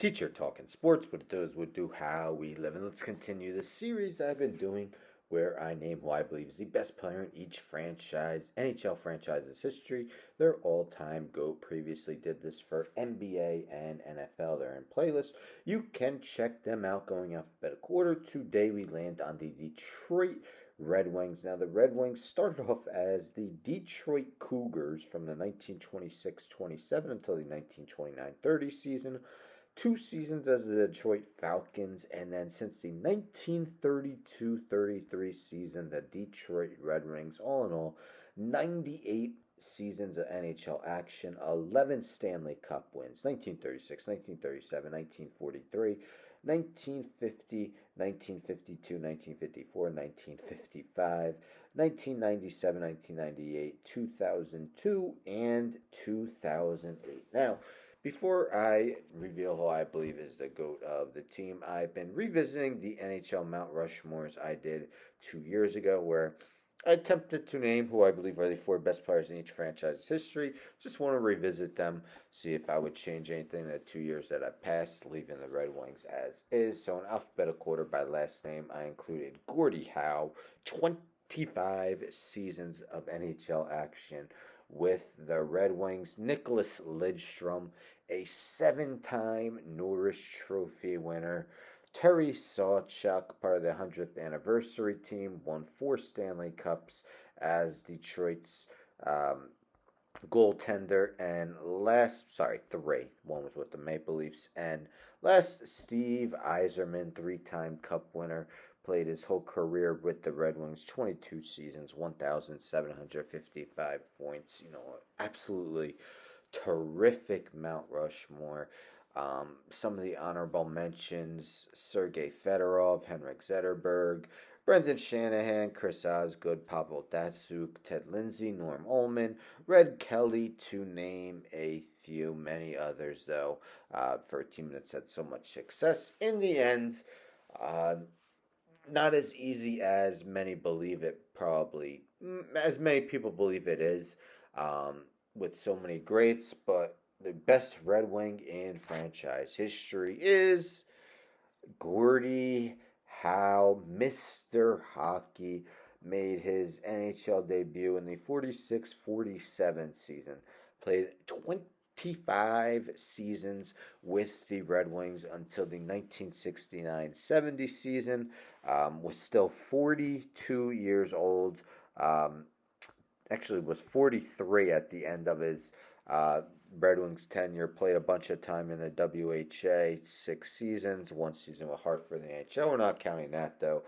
Teacher talking sports, what it does, what do, how we live. And let's continue the series I've been doing where I name who I believe is the best player in each NHL franchise's history, their all-time GOAT. Previously did this for NBA and NFL. They're in playlist. You can check them out going alphabetical order. Today we land on the Detroit Red Wings. Now, the Red Wings started off as the Detroit Cougars from the 1926-27 until the 1929-30 season, 2 seasons as the Detroit Falcons, and then since the 1932-33 season, the Detroit Red Wings. All in all, 98 seasons of NHL action, 11 Stanley Cup wins, 1936, 1937, 1943, 1950, 1952, 1954, 1955, 1997, 1998, 2002, and 2008. Now, before I reveal who I believe is the GOAT of the team, I've been revisiting the NHL Mount Rushmores I did 2 years ago, where I attempted to name who I believe are the four best players in each franchise's history. Just want to revisit them, see if I would change anything in the 2 years that I've passed, leaving the Red Wings as is. So in alphabetical order by last name, I included Gordie Howe, 25 seasons of NHL action with the Red Wings. Nicholas Lidstrom, a 7-time Norris Trophy winner. Terry Sawchuk, part of the 100th anniversary team, won 4 Stanley Cups as Detroit's goaltender. And three. One was with the Maple Leafs. And last, Steve Yzerman, 3-time Cup winner, played his whole career with the Red Wings, 22 seasons, 1,755 points. Absolutely terrific Mount Rushmore. Some of the honorable mentions: Sergei Fedorov, Henrik Zetterberg, Brendan Shanahan, Chris Osgood, Pavel Datsyuk, Ted Lindsay, Norm Ullman, Red Kelly, to name a few. Many others, though, for a team that's had so much success. In the end, not as easy as many believe it, probably, as many people believe it is, with so many greats, but the best Red Wing in franchise history is Gordie Howe. Mr. Hockey made his NHL debut in the 46-47 season, played 25 seasons with the Red Wings until the 1969-70 season, was still 42 years old, actually was 43 at the end of his Red Wings tenure. Played a bunch of time in the WHA, 6 seasons, 1 season with Hartford in the NHL. We're not counting that, though.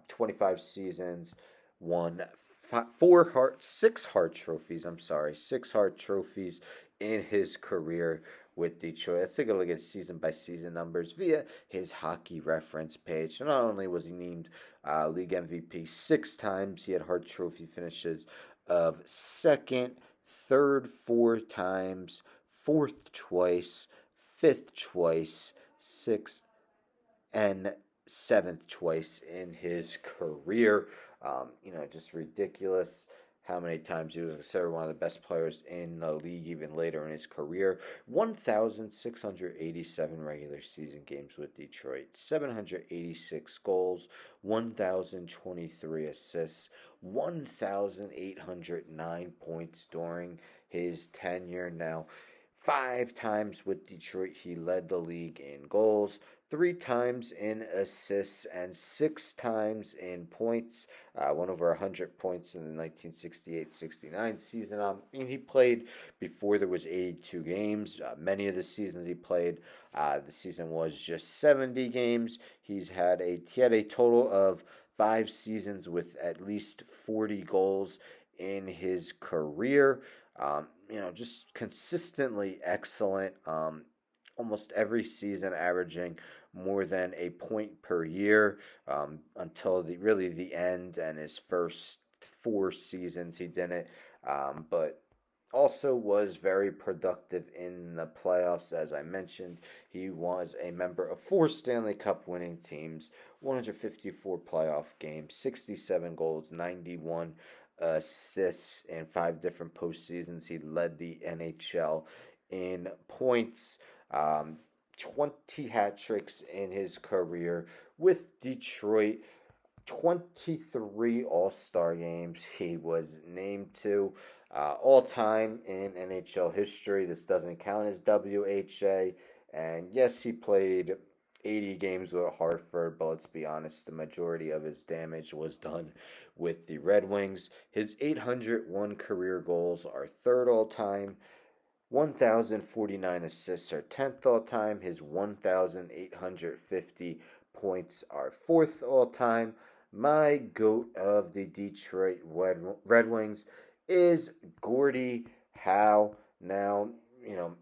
25 seasons, won 6 Hart trophies. 6 Hart trophies in his career with Detroit. Let's take a look at season by season numbers via his hockey reference page. So not only was he named league MVP 6 times, he had Hart Trophy finishes of second, third 4 times, fourth twice, fifth twice, sixth, and seventh twice in his career. Just ridiculous how many times he was considered one of the best players in the league even later in his career. 1,687 regular season games with Detroit, 786 goals, 1,023 assists, 1,809 points during his tenure. Now, 5 times with Detroit, he led the league in goals, 3 times in assists, and 6 times in points. Won over 100 points in the 1968-69 season. He played before there was 82 games. Many of the seasons he played, the season was just 70 games. He had a total of 5 seasons with at least 40 goals in his career. Just consistently excellent. Almost every season averaging more than a point per year, until the end, and his first 4 seasons he didn't. But also was very productive in the playoffs. As I mentioned, he was a member of 4 Stanley Cup winning teams, 154 playoff games, 67 goals, 91 assists in 5 different postseasons. He led the NHL in points. 20 hat tricks in his career with Detroit. 23 All Star games he was named to. All time in NHL history. This doesn't count as WHA. And yes, he played 80 games with Hartford, but let's be honest, the majority of his damage was done with the Red Wings. His 801 career goals are third all time. 1,049 assists are 10th all time. His 1,850 points are 4th all time. My GOAT of the Detroit Red Wings is Gordie Howe. Now,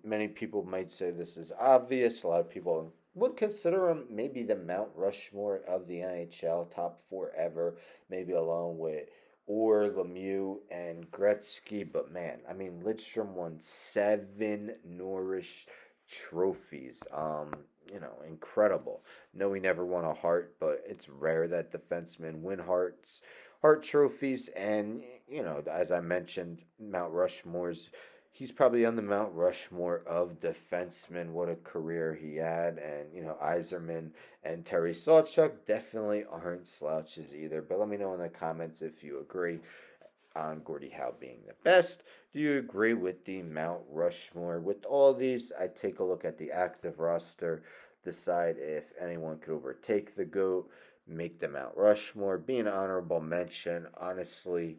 many people might say this is obvious. A lot of people would consider him maybe the Mount Rushmore of the NHL, top four ever, maybe along with or Lemieux and Gretzky, but man, I mean, Lidstrom won 7 Norris trophies. Incredible. No, he never won a Hart, but it's rare that defensemen win Hart trophies. And as I mentioned, Mount Rushmore's. He's probably on the Mount Rushmore of defensemen. What a career he had, and Yzerman and Terry Sawchuk definitely aren't slouches either. But let me know in the comments if you agree on Gordie Howe being the best. Do you agree with the Mount Rushmore? With all these, I take a look at the active roster, decide if anyone could overtake the GOAT, make the Mount Rushmore, be an honorable mention. Honestly,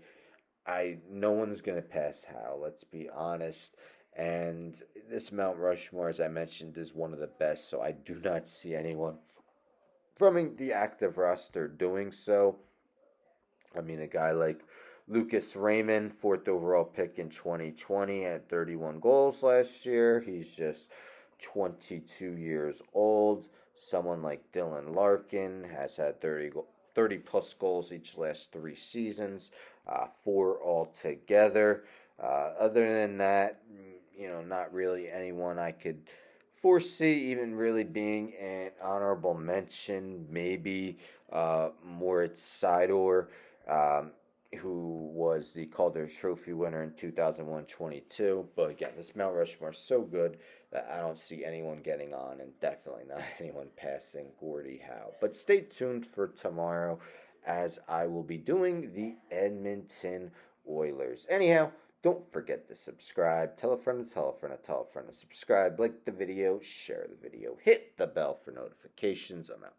no one's gonna pass Howe. Let's be honest. And this Mount Rushmore, as I mentioned, is one of the best. So I do not see anyone from the active roster doing so. I mean, a guy like Lucas Raymond, fourth overall pick in 2020, had 31 goals last year. He's just 22 years old. Someone like Dylan Larkin has had 30 plus goals each last 3 seasons, four altogether. Other than that, not really anyone I could foresee even really being an honorable mention. Maybe Moritz Seidor, um, who was the Calder Trophy winner in 2001-22. But again, this Mount Rushmore is so good that I don't see anyone getting on, and definitely not anyone passing Gordie Howe. But stay tuned for tomorrow, as I will be doing the Edmonton Oilers. Anyhow, don't forget to subscribe. Tell a friend to tell a friend to tell a friend to subscribe. Like the video, share the video, hit the bell for notifications. I'm out.